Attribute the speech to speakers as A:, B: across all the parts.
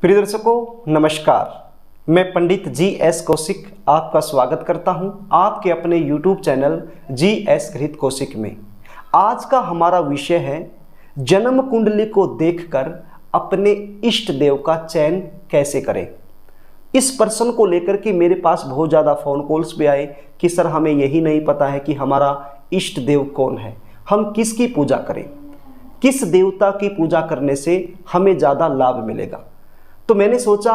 A: प्रिय दर्शकों नमस्कार। मैं पंडित जी.एस. कौशिक आपका स्वागत करता हूं आपके अपने YouTube चैनल जी.एस. गृहीत कौशिक में। आज का हमारा विषय है जन्म कुंडली को देखकर अपने इष्ट देव का चयन कैसे करें। इस प्रश्न को लेकर के मेरे पास बहुत ज़्यादा फ़ोन कॉल्स भी आए कि सर हमें यही नहीं पता है कि हमारा इष्ट देव कौन है, हम किसकी पूजा करें, किस देवता की पूजा करने से हमें ज़्यादा लाभ मिलेगा। तो मैंने सोचा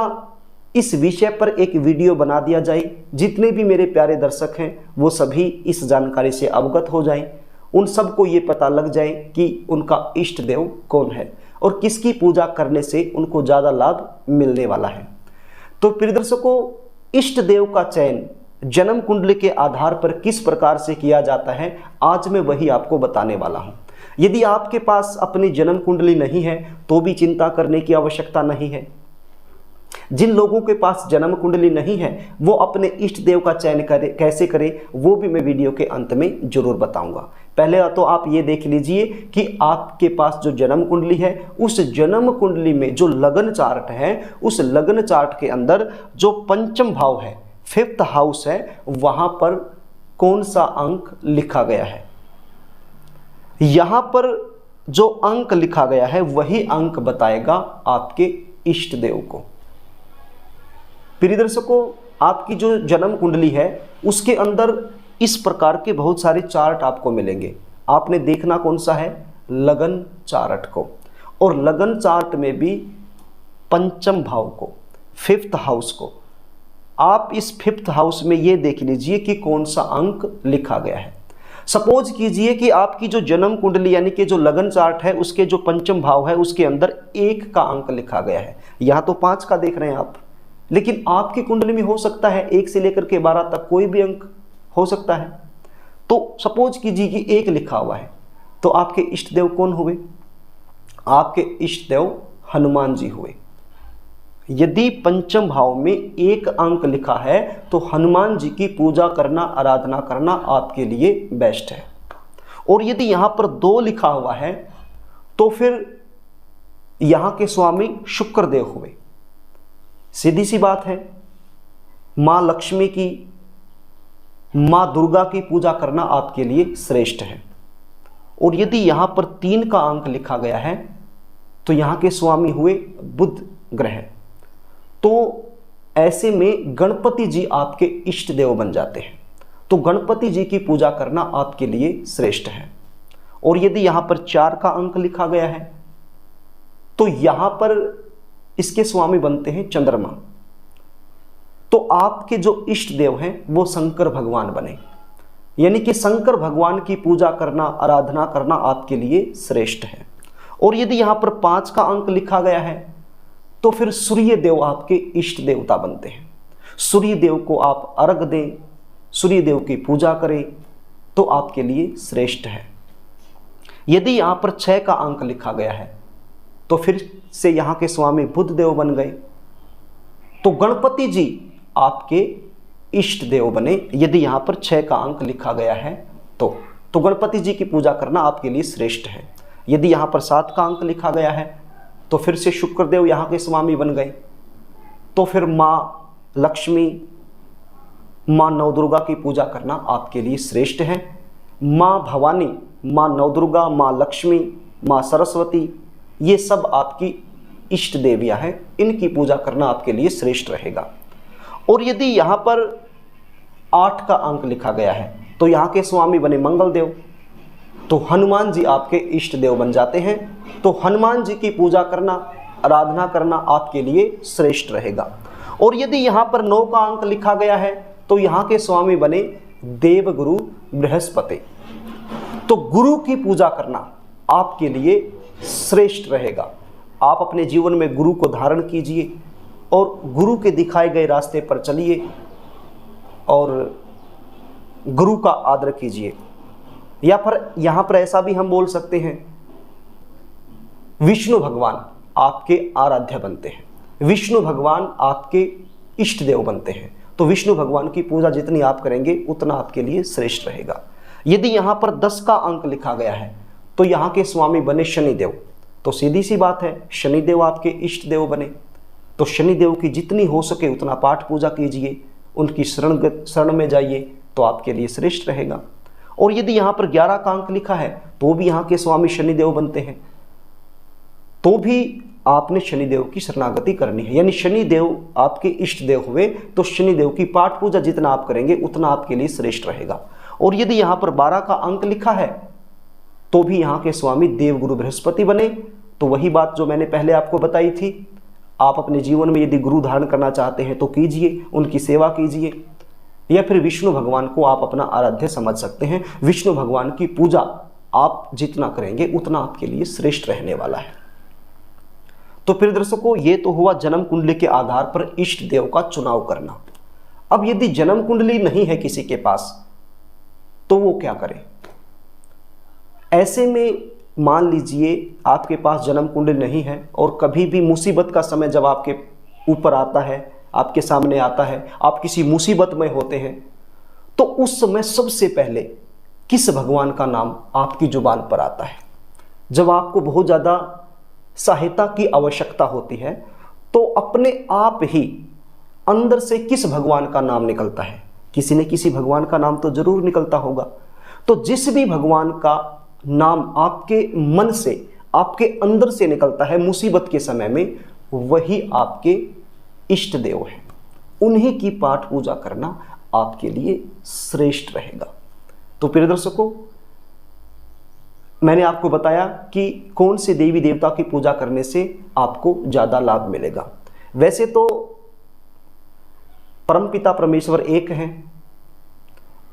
A: इस विषय पर एक वीडियो बना दिया जाए, जितने भी मेरे प्यारे दर्शक हैं वो सभी इस जानकारी से अवगत हो जाएं, उन सबको ये पता लग जाए कि उनका इष्ट देव कौन है और किसकी पूजा करने से उनको ज़्यादा लाभ मिलने वाला है। तो प्रिय दर्शकों, इष्ट देव का चयन जन्म कुंडली के आधार पर किस प्रकार से किया जाता है, आज मैं वही आपको बताने वाला हूँ। यदि आपके पास अपनी जन्म कुंडली नहीं है तो भी चिंता करने की आवश्यकता नहीं है। जिन लोगों के पास जन्म कुंडली नहीं है वो अपने इष्ट देव का चयन कैसे करें, वो भी मैं वीडियो के अंत में जरूर बताऊंगा। पहले तो आप ये देख लीजिए कि आपके पास जो जन्म कुंडली है, उस जन्म कुंडली में जो लगन चार्ट है, उस लगन चार्ट के अंदर जो पंचम भाव है, 5th हाउस है, वहां पर कौन सा अंक लिखा गया है। यहां पर जो अंक लिखा गया है वही अंक बताएगा आपके इष्ट देव को। प्रिय दर्शकों, आपकी जो जन्म कुंडली है उसके अंदर इस प्रकार के बहुत सारे चार्ट आपको मिलेंगे। आपने देखना कौन सा है, लगन चार्ट को, और लगन चार्ट में भी पंचम भाव को, 5th हाउस को। आप इस 5th हाउस में ये देख लीजिए कि कौन सा अंक लिखा गया है। सपोज कीजिए कि आपकी जो जन्म कुंडली यानी कि जो लगन चार्ट है उसके जो पंचम भाव है उसके अंदर 1 का अंक लिखा गया है। यहाँ तो 5 का देख रहे हैं आप, लेकिन आपकी कुंडली में हो सकता है 1 से लेकर के 12 तक कोई भी अंक हो सकता है। तो सपोज कीजिए कि 1 लिखा हुआ है, तो आपके इष्ट देव कौन हुए? आपके इष्ट देव हनुमान जी हुए। यदि पंचम भाव में 1 अंक लिखा है तो हनुमान जी की पूजा करना, आराधना करना आपके लिए बेस्ट है। और यदि यहाँ पर 2 लिखा हुआ है तो फिर यहाँ के स्वामी शुक्र देव हुए। सीधी सी बात है, माँ लक्ष्मी की, माँ दुर्गा की पूजा करना आपके लिए श्रेष्ठ है। और यदि यहाँ पर 3 का अंक लिखा गया है तो यहाँ के स्वामी हुए बुध ग्रह। तो ऐसे में गणपति जी आपके इष्ट देव बन जाते हैं, तो गणपति जी की पूजा करना आपके लिए श्रेष्ठ है। और यदि यहाँ पर 4 का अंक लिखा गया है तो यहाँ पर इसके स्वामी बनते हैं चंद्रमा। तो आपके जो इष्ट देव हैं वो शंकर भगवान बने, यानी कि शंकर भगवान की पूजा करना, आराधना करना आपके लिए श्रेष्ठ है। और यदि यहाँ पर 5 का अंक लिखा गया है तो फिर सूर्य देव आपके इष्ट देवता बनते हैं। सूर्य देव को आप अर्घ दें, सूर्य देव की पूजा करें तो आपके लिए श्रेष्ठ है। यदि यहाँ पर 6 का अंक लिखा गया है तो फिर से यहाँ के स्वामी बुध देव बन गए, तो गणपति जी आपके इष्ट देव बने। यदि यहाँ पर 6 का अंक लिखा गया है तो गणपति जी की पूजा करना आपके लिए श्रेष्ठ है। यदि यहाँ पर 7 का अंक लिखा गया है तो फिर से शुक्र देव यहाँ के स्वामी बन गए, तो फिर माँ लक्ष्मी, माँ नवदुर्गा की पूजा करना आपके लिए श्रेष्ठ है। माँ भवानी, माँ नवदुर्गा, माँ लक्ष्मी, माँ सरस्वती, ये सब आपकी इष्ट देवियाँ हैं, इनकी पूजा करना आपके लिए श्रेष्ठ रहेगा। और यदि यहाँ पर 8 का अंक लिखा गया है तो यहाँ के स्वामी बने मंगल देव, तो हनुमान जी आपके इष्ट देव बन जाते हैं। तो हनुमान जी की पूजा करना, आराधना करना आपके लिए श्रेष्ठ रहेगा। और यदि यहाँ पर 9 का अंक लिखा गया है तो यहाँ के स्वामी बने देवगुरु बृहस्पति। तो गुरु की पूजा करना आपके लिए श्रेष्ठ रहेगा। आप अपने जीवन में गुरु को धारण कीजिए और गुरु के दिखाए गए रास्ते पर चलिए और गुरु का आदर कीजिए। या फिर यहाँ पर ऐसा भी हम बोल सकते हैं, विष्णु भगवान आपके आराध्य बनते हैं, विष्णु भगवान आपके इष्ट देव बनते हैं। तो विष्णु भगवान की पूजा जितनी आप करेंगे उतना आपके लिए श्रेष्ठ रहेगा। यदि यहाँ पर 10 का अंक लिखा गया है तो यहाँ के स्वामी बने शनिदेव। तो सीधी सी बात है, शनिदेव आपके इष्ट देव बने। तो शनिदेव की जितनी हो सके उतना पाठ पूजा कीजिए, उनकी शरण में जाइए तो आपके लिए श्रेष्ठ रहेगा। और यदि यहाँ पर 11 का अंक लिखा है तो भी यहाँ के स्वामी शनिदेव बनते हैं, तो भी आपने शनिदेव की शरणागति करनी है। यानी शनिदेव आपके इष्ट देव हुए तो शनिदेव की पाठ पूजा जितना आप करेंगे उतना आपके लिए श्रेष्ठ रहेगा। और यदि यहाँ पर 12 का अंक लिखा है तो भी यहाँ के स्वामी देवगुरु बृहस्पति बने। तो वही बात जो मैंने पहले आपको बताई थी, आप अपने जीवन में यदि गुरु धारण करना चाहते हैं तो कीजिए, उनकी सेवा कीजिए, या फिर विष्णु भगवान को आप अपना आराध्य समझ सकते हैं। विष्णु भगवान की पूजा आप जितना करेंगे उतना आपके लिए श्रेष्ठ रहने वाला है। तो प्रिय दर्शकों, ये तो हुआ जन्म कुंडली के आधार पर इष्ट देव का चुनाव करना। अब यदि जन्म कुंडली नहीं है किसी के पास तो वो क्या करे? ऐसे में मान लीजिए आपके पास जन्म कुंडली नहीं है और कभी भी मुसीबत का समय जब आपके ऊपर आता है, आपके सामने आता है, आप किसी मुसीबत में होते हैं, तो उस समय सबसे पहले किस भगवान का नाम आपकी जुबान पर आता है? जब आपको बहुत ज़्यादा सहायता की आवश्यकता होती है तो अपने आप ही अंदर से किस भगवान का नाम निकलता है? किसी न किसी भगवान का नाम तो जरूर निकलता होगा। तो जिस भी भगवान का नाम आपके मन से, आपके अंदर से निकलता है मुसीबत के समय में, वही आपके इष्ट देव हैं। उन्हीं की पाठ पूजा करना आपके लिए श्रेष्ठ रहेगा। तो प्रिय दर्शकों, मैंने आपको बताया कि कौन से देवी देवता की पूजा करने से आपको ज़्यादा लाभ मिलेगा। वैसे तो परमपिता परमेश्वर एक हैं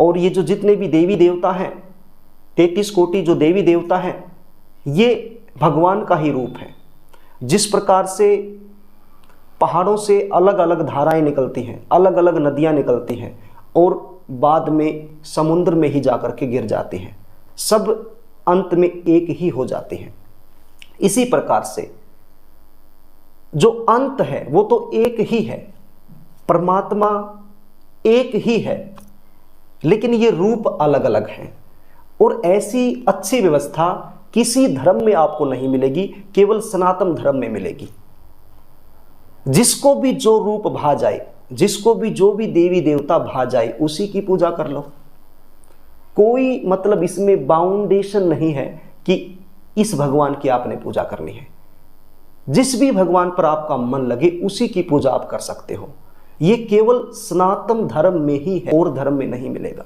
A: और ये जो जितने भी देवी देवता हैं, 33 कोटि जो देवी देवता हैं, ये भगवान का ही रूप है। जिस प्रकार से पहाड़ों से अलग अलग धाराएं निकलती हैं, अलग अलग नदियां निकलती हैं और बाद में समुद्र में ही जाकर के गिर जाती हैं, सब अंत में एक ही हो जाती हैं। इसी प्रकार से जो अंत है वो तो एक ही है, परमात्मा एक ही है, लेकिन ये रूप अलग अलग हैं। और ऐसी अच्छी व्यवस्था किसी धर्म में आपको नहीं मिलेगी, केवल सनातन धर्म में मिलेगी। जिसको भी जो रूप भा जाए, जिसको भी जो भी देवी देवता भा जाए, उसी की पूजा कर लो। कोई मतलब इसमें बाउंडेशन नहीं है कि इस भगवान की आपने पूजा करनी है। जिस भी भगवान पर आपका मन लगे उसी की पूजा आप कर सकते हो। ये केवल सनातन धर्म में ही है और धर्म में नहीं मिलेगा।